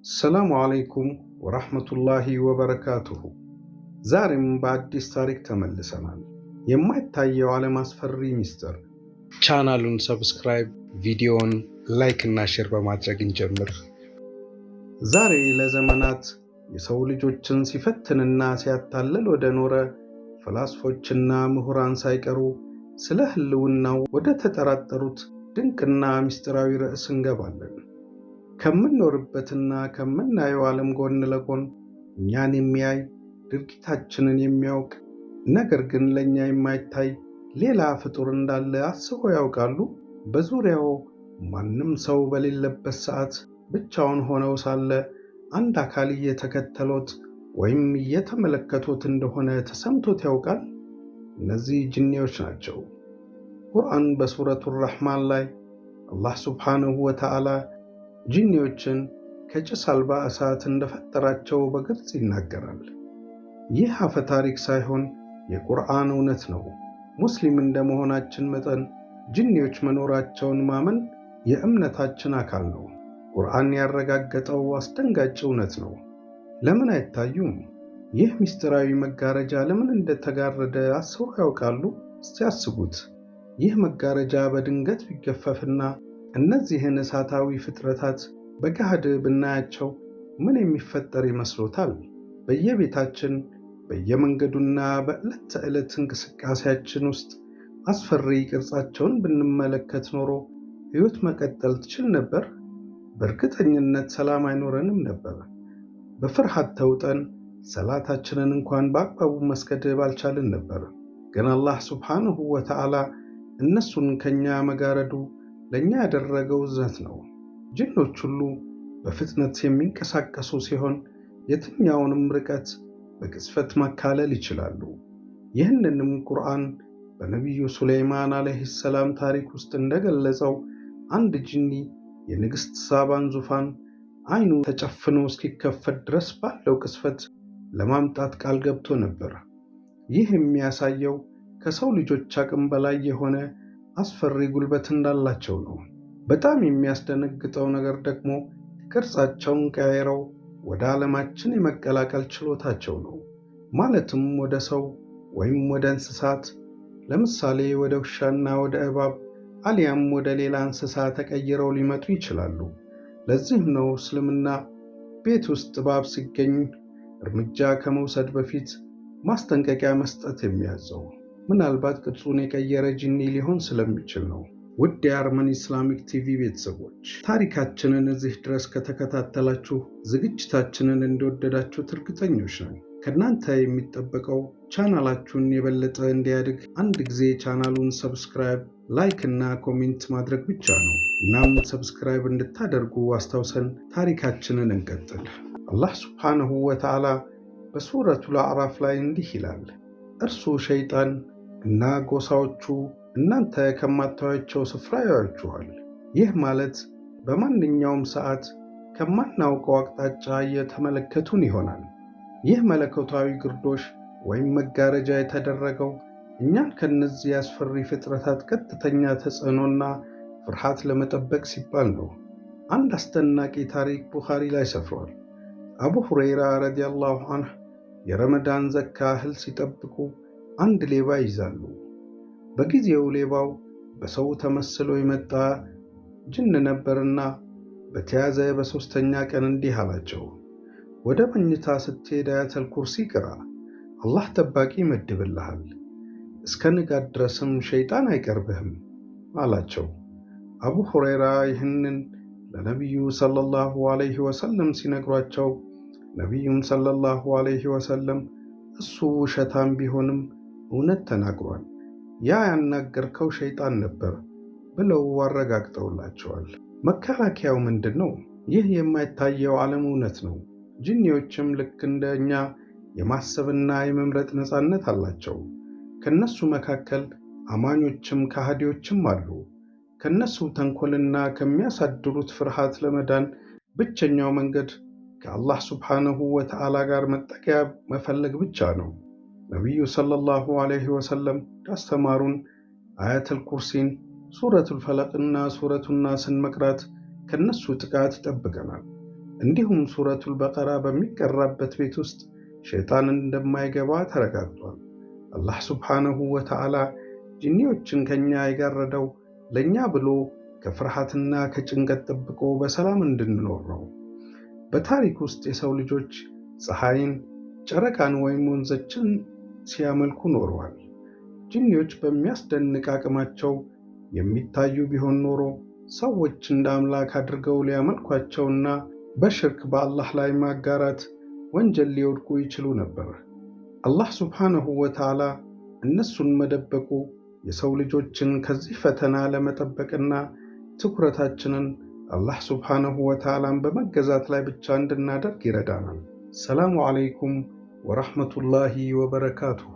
ሰላሙ አለይኩም ወራህመቱላሂ ወበረካቱሁ። ዛሬም በአዲስ ታሪክ ተመልሰናል። የማይታየው ዓለም አስፈሪ ሚስጥር። ቻናሉን ሰብስክራይብ፣ ቪዲዮውን ላይክ እና ሼር በማድረግ እንጀምር። ዛሬ ለዘመናት የሰው ልጆችን ሲፈትንና ሲያታልል ወደ ኖረ ፈላስፎችና ምሁራን ሳይቀሩ ስለ ህልውናው ወደ ተጠራጠሩት ድንቅና ሚስጥራዊ ርዕስ እንገባለን። ከምንኖርበትና ከምናየው ዓለም ጎን ለጎን እኛን የሚያይ ድርጊታችንን የሚያውቅ ነገር ግን ለእኛ የማይታይ ሌላ ፍጡር እንዳለ አስበው ያውቃሉ? በዙሪያው ማንም ሰው በሌለበት ሰዓት ብቻውን ሆነው ሳለ አንድ አካል እየተከተሎት ወይም እየተመለከቶት እንደሆነ ተሰምቶት ያውቃል? እነዚህ ጅኒዎች ናቸው። ቁርአን በሱረቱ ረሕማን ላይ አላህ ሱብሓነሁ ወተዓላ ጂኒዎችን ከጭስ አልባ እሳት እንደፈጠራቸው በግልጽ ይናገራል። ይህ አፈ ታሪክ ሳይሆን የቁርአን እውነት ነው። ሙስሊም እንደመሆናችን መጠን ጂኒዎች መኖራቸውን ማመን የእምነታችን አካል ነው። ቁርአን ያረጋገጠው አስደንጋጭ እውነት ነው። ለምን አይታዩም? ይህ ምስጢራዊ መጋረጃ ለምን እንደተጋረደ አስበው ያውቃሉ? እስቲ አስቡት። ይህ መጋረጃ በድንገት ቢገፈፍና እነዚህን እሳታዊ ፍጥረታት በገሃድ ብናያቸው ምን የሚፈጠር ይመስሎታል? በየቤታችን በየመንገዱና በዕለት ተዕለት እንቅስቃሴያችን ውስጥ አስፈሪ ቅርጻቸውን ብንመለከት ኖሮ ሕይወት መቀጠል ትችል ነበር? በእርግጠኝነት ሰላም አይኖረንም ነበር። በፍርሃት ተውጠን ሰላታችንን እንኳን በአግባቡ መስገድ ባልቻልን ነበር። ግን አላህ ሱብሓነሁ ወተዓላ እነሱን ከኛ መጋረዱ ለኛ ያደረገው እዝነት ነው። ጅኖች ሁሉ በፍጥነት የሚንቀሳቀሱ ሲሆን የትኛውንም ርቀት በቅጽበት ማካለል ይችላሉ። ይህንንም ቁርአን በነቢዩ ሱለይማን ዓለይሂ ሰላም ታሪክ ውስጥ እንደገለጸው አንድ ጂኒ የንግሥት ሳባን ዙፋን አይኑ ተጨፍኖ እስኪከፈት ድረስ ባለው ቅጽበት ለማምጣት ቃል ገብቶ ነበር። ይህ የሚያሳየው ከሰው ልጆች አቅም በላይ የሆነ አስፈሪ ጉልበት እንዳላቸው ነው። በጣም የሚያስደነግጠው ነገር ደግሞ ቅርጻቸውን ቀያይረው ወደ ዓለማችን የመቀላቀል ችሎታቸው ነው። ማለትም ወደ ሰው ወይም ወደ እንስሳት፣ ለምሳሌ ወደ ውሻና ወደ እባብ አሊያም ወደ ሌላ እንስሳ ተቀይረው ሊመጡ ይችላሉ። ለዚህም ነው እስልምና ቤት ውስጥ እባብ ሲገኝ እርምጃ ከመውሰድ በፊት ማስጠንቀቂያ መስጠት የሚያዘው። ምናልባት ቅርጹን የቀየረ ጂኒ ሊሆን ስለሚችል ነው። ውድ የአርመን ኢስላሚክ ቲቪ ቤተሰቦች ታሪካችንን እዚህ ድረስ ከተከታተላችሁ ዝግጅታችንን እንደወደዳችሁት እርግጠኞች ነን። ከእናንተ የሚጠበቀው ቻናላችሁን የበለጠ እንዲያድግ አንድ ጊዜ ቻናሉን ሰብስክራይብ፣ ላይክ እና ኮሜንት ማድረግ ብቻ ነው። እናም ሰብስክራይብ እንድታደርጉ አስታውሰን ታሪካችንን እንቀጥል። አላህ ሱብሓነሁ ወተዓላ በሱረቱል አዕራፍ ላይ እንዲህ ይላል፣ እርሱ ሸይጣን እና ጎሳዎቹ እናንተ ከማታዩአቸው ስፍራ ያዩአችኋል። ይህ ማለት በማንኛውም ሰዓት ከማናውቀው አቅጣጫ እየተመለከቱን ይሆናል። ይህ መለኮታዊ ግርዶሽ ወይም መጋረጃ የተደረገው እኛን ከነዚህ አስፈሪ ፍጥረታት ቀጥተኛ ተጽዕኖና ፍርሃት ለመጠበቅ ሲባል ነው። አንድ አስደናቂ ታሪክ ቡኻሪ ላይ ሰፍሯል። አቡ ሁረይራ ረዲየላሁ ዐንሁ የረመዳን ዘካ እህል ሲጠብቁ አንድ ሌባ ይዛሉ። በጊዜው ሌባው በሰው ተመስሎ የመጣ ጅን ነበርና በተያዘ በሦስተኛ ቀን እንዲህ አላቸው፣ ወደ መኝታ ስትሄድ አያተል ኩርሲ ቅራ፣ አላህ ጠባቂ ይመድብልሃል፣ እስከ ንጋት ድረስም ሸይጣን አይቀርብህም አላቸው። አቡ ሁረይራ ይህንን ለነቢዩ ሰለላሁ ዐለይሂ ወሰለም ሲነግሯቸው ነቢዩም ሰለላሁ ዐለይሂ ወሰለም እሱ ውሸታም ቢሆንም እውነት ተናግሯል፣ ያ ያናገርከው ሸይጣን ነበር ብለው አረጋግጠውላቸዋል። መከላከያው ምንድን ነው? ይህ የማይታየው ዓለም እውነት ነው። ጂኒዎችም ልክ እንደ እኛ የማሰብና የመምረጥ ነፃነት አላቸው። ከነሱ መካከል አማኞችም ከሃዲዎችም አሉ። ከነሱ ተንኮልና ከሚያሳድሩት ፍርሃት ለመዳን ብቸኛው መንገድ ከአላህ ሱብሓነሁ ወተዓላ ጋር መጠጊያ መፈለግ ብቻ ነው። ነቢዩ ሰለላሁ ዐለይሂ ወሰለም ያስተማሩን አያተል ኩርሲን፣ ሱረቱል ፈለቅና ሱረቱን ናስን መቅራት ከነሱ ጥቃት ይጠብቀናል። እንዲሁም ሱረቱል በቀራ በሚቀራበት ቤት ውስጥ ሸይጣን እንደማይገባ ተረጋግጧል። አላህ ሱብሓነሁ ወተዓላ ጂኒዎችን ከኛ የጋረደው ለኛ ብሎ ከፍርሃትና ከጭንቀት ጠብቆ በሰላም እንድንኖር ነው። በታሪክ ውስጥ የሰው ልጆች ፀሐይን፣ ጨረቃን ወይም ወንዞችን ሲያመልኩ ኖረዋል። ጂኒዎች በሚያስደንቅ አቅማቸው የሚታዩ ቢሆን ኖሮ ሰዎች እንደ አምላክ አድርገው ሊያመልኳቸውና በሽርክ በአላህ ላይ ማጋራት ወንጀል ሊወድቁ ይችሉ ነበር። አላህ ሱብሓነሁ ወተዓላ እነሱን መደበቁ የሰው ልጆችን ከዚህ ፈተና ለመጠበቅና ትኩረታችንን አላህ ሱብሓነሁ ወተዓላን በመገዛት ላይ ብቻ እንድናደርግ ይረዳናል። ሰላሙ ዓለይኩም ወረሕመቱላሂ ወበረካቱሁ።